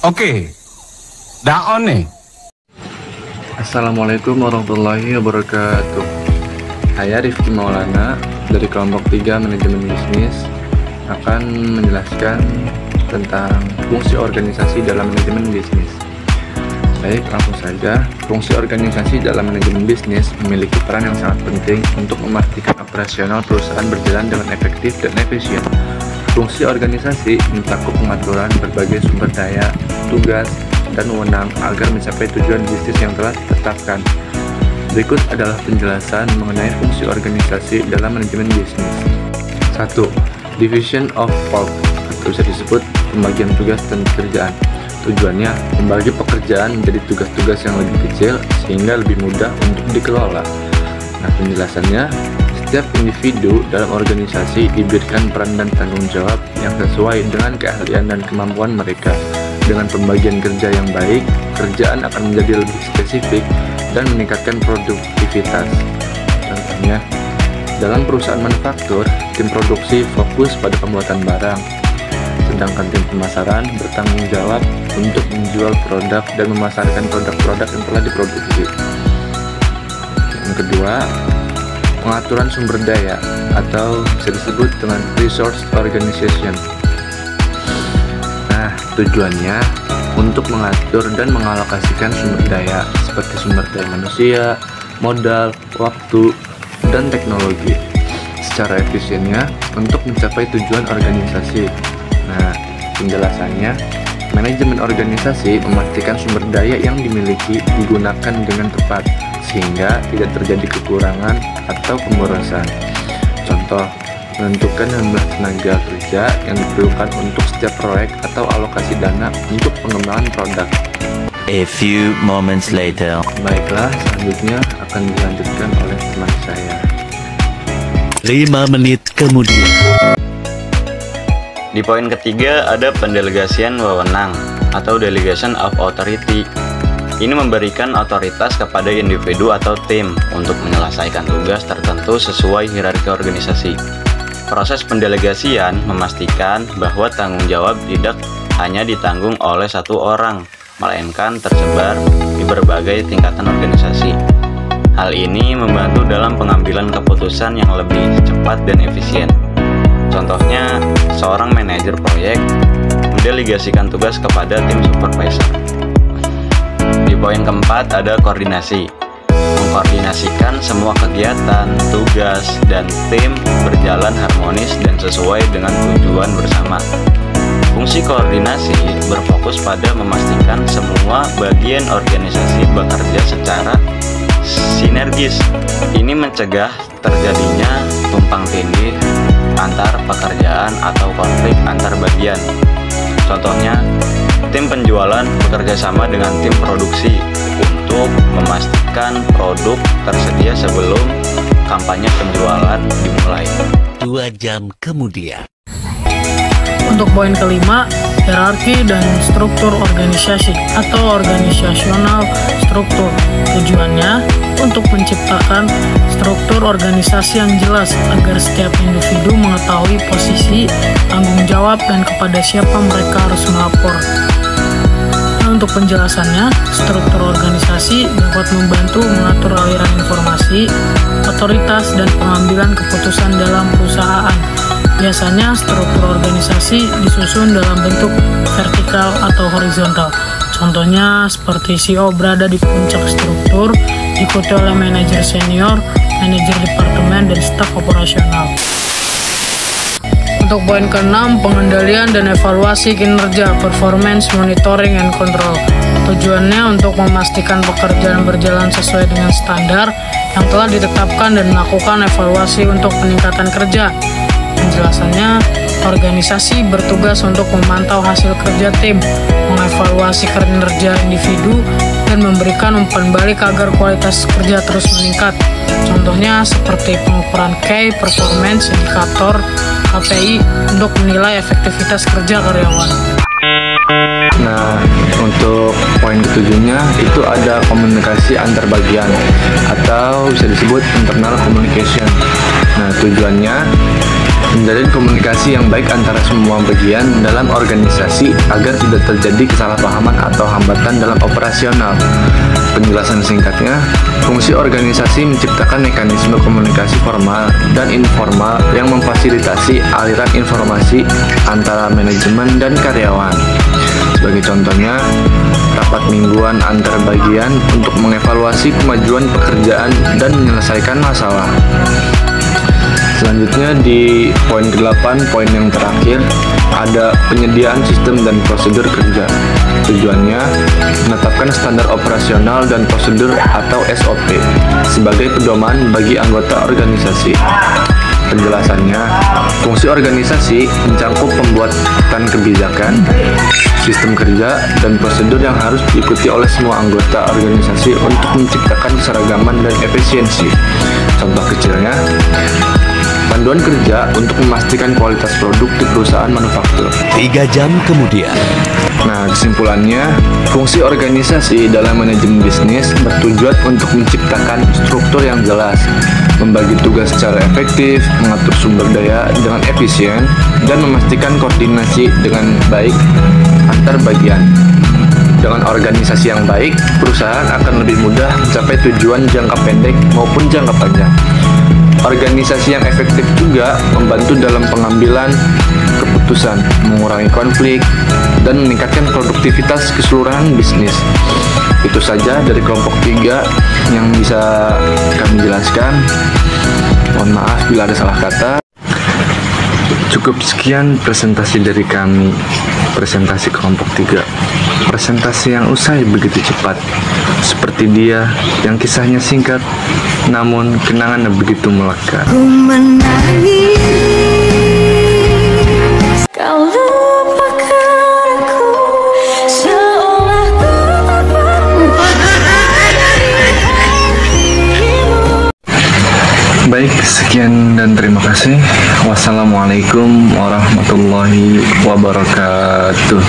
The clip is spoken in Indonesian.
Oke, dah on nih. Assalamualaikum warahmatullahi wabarakatuh. Saya Rifki Maulana dari kelompok 3 manajemen bisnis akan menjelaskan tentang fungsi organisasi dalam manajemen bisnis. Baik, langsung saja. Fungsi organisasi dalam manajemen bisnis memiliki peran yang sangat penting untuk memastikan operasional perusahaan berjalan dengan efektif dan efisien. Fungsi organisasi mencakup pengaturan berbagai sumber daya, tugas, dan wewenang agar mencapai tujuan bisnis yang telah ditetapkan. Berikut adalah penjelasan mengenai fungsi organisasi dalam manajemen bisnis. 1. Division of work, atau bisa disebut pembagian tugas dan pekerjaan. Tujuannya membagi pekerjaan menjadi tugas-tugas yang lebih kecil sehingga lebih mudah untuk dikelola. Nah, penjelasannya, setiap individu dalam organisasi diberikan peran dan tanggung jawab yang sesuai dengan keahlian dan kemampuan mereka. Dengan pembagian kerja yang baik, kerjaan akan menjadi lebih spesifik dan meningkatkan produktivitas. Contohnya, dalam perusahaan manufaktur, tim produksi fokus pada pembuatan barang, sedangkan tim pemasaran bertanggung jawab untuk menjual produk dan memasarkan produk-produk yang telah diproduksi. Yang kedua, pengaturan sumber daya atau bisa disebut dengan resource organization. Nah, tujuannya untuk mengatur dan mengalokasikan sumber daya seperti sumber daya manusia, modal, waktu, dan teknologi secara efisiennya untuk mencapai tujuan organisasi. Nah, penjelasannya, manajemen organisasi memastikan sumber daya yang dimiliki digunakan dengan tepat sehingga tidak terjadi kekurangan atau pemborosan. Contoh, menentukan jumlah tenaga kerja yang diperlukan untuk setiap proyek atau alokasi dana untuk pengembangan produk. A few moments later. Baiklah, selanjutnya akan dilanjutkan oleh teman saya. 5 menit kemudian. Di poin ketiga ada pendelegasian wewenang atau delegation of authority. Ini memberikan otoritas kepada individu atau tim untuk menyelesaikan tugas tertentu sesuai hierarki organisasi. Proses pendelegasian memastikan bahwa tanggung jawab tidak hanya ditanggung oleh satu orang, melainkan tersebar di berbagai tingkatan organisasi. Hal ini membantu dalam pengambilan keputusan yang lebih cepat dan efisien. Contohnya, seorang manajer proyek mendelegasikan tugas kepada tim supervisor. Di poin keempat ada koordinasi. Mengkoordinasikan semua kegiatan, tugas, dan tim berjalan harmonis dan sesuai dengan tujuan bersama. Fungsi koordinasi berfokus pada memastikan semua bagian organisasi bekerja secara sinergis. Ini mencegah terjadinya tumpang tindih antar pekerjaan atau konflik antar bagian. Contohnya, tim penjualan bekerja sama dengan tim produksi untuk memastikan produk tersedia sebelum kampanye penjualan dimulai. 2 jam kemudian. Untuk poin kelima, hierarki dan struktur organisasi atau organisasional struktur. Tujuannya untuk menciptakan struktur organisasi yang jelas agar setiap individu mengetahui posisi, tanggung jawab, dan kepada siapa mereka harus melapor. Untuk penjelasannya, struktur organisasi dapat membantu mengatur aliran informasi, otoritas, dan pengambilan keputusan dalam perusahaan. Biasanya struktur organisasi disusun dalam bentuk vertikal atau horizontal. Contohnya seperti CEO berada di puncak struktur, diikuti oleh manajer senior, manajer departemen, dan staf operasional. Untuk poin ke-6, pengendalian dan evaluasi kinerja, performance monitoring and control. Tujuannya untuk memastikan pekerjaan berjalan sesuai dengan standar yang telah ditetapkan dan melakukan evaluasi untuk peningkatan kerja. Penjelasannya, organisasi bertugas untuk memantau hasil kerja tim, mengevaluasi kinerja individu, dan memberikan umpan balik agar kualitas kerja terus meningkat. Contohnya seperti pengukuran Key Performance Indicator KPI untuk menilai efektivitas kerja karyawan. Nah, untuk poin ketujuhnya itu ada komunikasi antar bagian atau bisa disebut internal communication. Nah, tujuannya menjalin komunikasi yang baik antara semua bagian dalam organisasi agar tidak terjadi kesalahpahaman atau hambatan dalam operasional. Penjelasan singkatnya, fungsi organisasi menciptakan mekanisme komunikasi formal dan informal yang memfasilitasi aliran informasi antara manajemen dan karyawan. Sebagai contohnya, rapat mingguan antar bagian untuk mengevaluasi kemajuan pekerjaan dan menyelesaikan masalah. Selanjutnya di poin ke-8, poin yang terakhir, ada penyediaan sistem dan prosedur kerja. Tujuannya menetapkan standar operasional dan prosedur atau SOP sebagai pedoman bagi anggota organisasi. Penjelasannya, fungsi organisasi mencakup pembuatan kebijakan, sistem kerja, dan prosedur yang harus diikuti oleh semua anggota organisasi untuk menciptakan keseragaman dan efisiensi. Contoh kecilnya, panduan kerja untuk memastikan kualitas produk di perusahaan manufaktur. 3 jam kemudian. Nah, kesimpulannya, fungsi organisasi dalam manajemen bisnis bertujuan untuk menciptakan struktur yang jelas, membagi tugas secara efektif, mengatur sumber daya dengan efisien, dan memastikan koordinasi dengan baik antar bagian. Dengan organisasi yang baik, perusahaan akan lebih mudah mencapai tujuan jangka pendek maupun jangka panjang. Organisasi yang efektif juga membantu dalam pengambilan keputusan, mengurangi konflik, dan meningkatkan produktivitas keseluruhan bisnis. Itu saja dari kelompok 3 yang bisa kami jelaskan. Mohon maaf bila ada salah kata. Cukup sekian presentasi dari kami, presentasi kelompok 3. Presentasi yang usai begitu cepat, seperti dia yang kisahnya singkat, namun kenangannya begitu melekat. Ku menangis, kau lupakan aku, seolah tak Baik, sekian dan terima kasih. Wassalamualaikum warahmatullahi wabarakatuh.